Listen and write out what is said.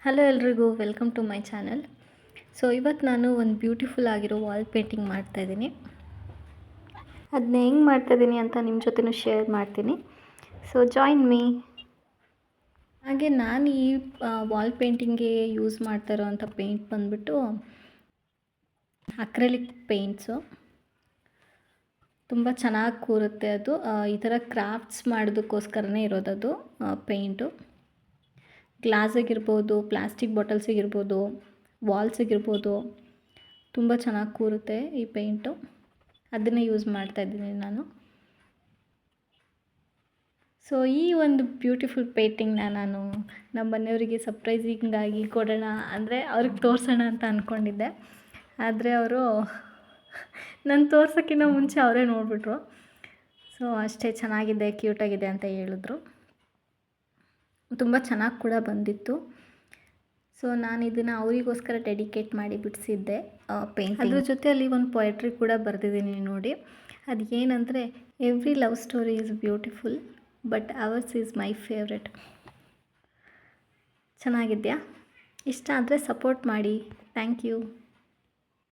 Hello ಎಲ್ರಿಗೂ welcome to my channel. So ಇವತ್ತು ನಾನು ಒಂದು ಬ್ಯೂಟಿಫುಲ್ ಆಗಿರೋ ವಾಲ್ ಪೇಂಟಿಂಗ್ ಮಾಡ್ತಾಯಿದ್ದೀನಿ. ಅದನ್ನ ಹೆಂಗೆ ಮಾಡ್ತಾಯಿದ್ದೀನಿ ಅಂತ ನಿಮ್ಮ ಜೊತೆನೂ ಶೇರ್ ಮಾಡ್ತೀನಿ. So join me. ಹಾಗೆ ನಾನು ಈ ವಾಲ್ ಪೇಂಟಿಂಗ್ಗೆ ಯೂಸ್ ಮಾಡ್ತಾ ಇರೋವಂಥ ಪೇಂಟ್ ಬಂದುಬಿಟ್ಟು ಅಕ್ರೆಲಿಕ್ ಪೇಂಟ್ಸು. ತುಂಬ ಚೆನ್ನಾಗಿ ಕೂರುತ್ತೆ ಅದು. ಈ ಥರ ಕ್ರಾಫ್ಟ್ಸ್ ಮಾಡೋದಕ್ಕೋಸ್ಕರನೇ ಇರೋದದು ಪೇಂಟು. ಗ್ಲಾಸಿಗಿರ್ಬೋದು, ಪ್ಲಾಸ್ಟಿಕ್ ಬಾಟಲ್ಸಿಗಿರ್ಬೋದು, ವಾಲ್ಸಿಗಿರ್ಬೋದು, ತುಂಬ ಚೆನ್ನಾಗಿ ಕೂರುತ್ತೆ ಈ ಪೇಂಟು. ಅದನ್ನೇ ಯೂಸ್ ಮಾಡ್ತಾಯಿದ್ದೀನಿ ನಾನು. ಸೊ ಈ ಒಂದು ಬ್ಯೂಟಿಫುಲ್ ಪೇಂಟಿಂಗ್ನ ನಾನು ನಮ್ಮ ಮನೆಯವರಿಗೆ ಸರ್ಪ್ರೈಸಿಂಗಾಗಿ ಕೊಡೋಣ ಅಂದರೆ ಅವ್ರಿಗೆ ತೋರಿಸೋಣ ಅಂತ ಅಂದ್ಕೊಂಡಿದ್ದೆ. ಆದರೆ ಅವರು ನಾನು ತೋರ್ಸೋಕ್ಕಿಂತ ಮುಂಚೆ ಅವರೇ ನೋಡಿಬಿಟ್ರು. ಸೊ ಅಷ್ಟೇ ಚೆನ್ನಾಗಿದೆ, ಕ್ಯೂಟಾಗಿದೆ ಅಂತ ಹೇಳಿದ್ರು. ತುಂಬ ಚೆನ್ನಾಗಿ ಕೂಡ ಬಂದಿತ್ತು. ಸೊ ನಾನು ಇದನ್ನು ಅವರಿಗೋಸ್ಕರ ಡೆಡಿಕೇಟ್ ಮಾಡಿ ಬಿಡಿಸಿದ್ದೆ ಪೇಂಟಿಂಗ್. ಅದ್ರ ಜೊತೆಯಲ್ಲಿ ಒಂದು ಪೊಯೆಟ್ರಿ ಕೂಡ ಬರೆದಿದ್ದೀನಿ ನೋಡಿ. ಅದು ಏನಂದರೆ, every love story is beautiful but ours is my favourite. ಚೆನ್ನಾಗಿದೆಯಾ? ಇಷ್ಟ ಆದರೆ ಸಪೋರ್ಟ್ ಮಾಡಿ. Thank you.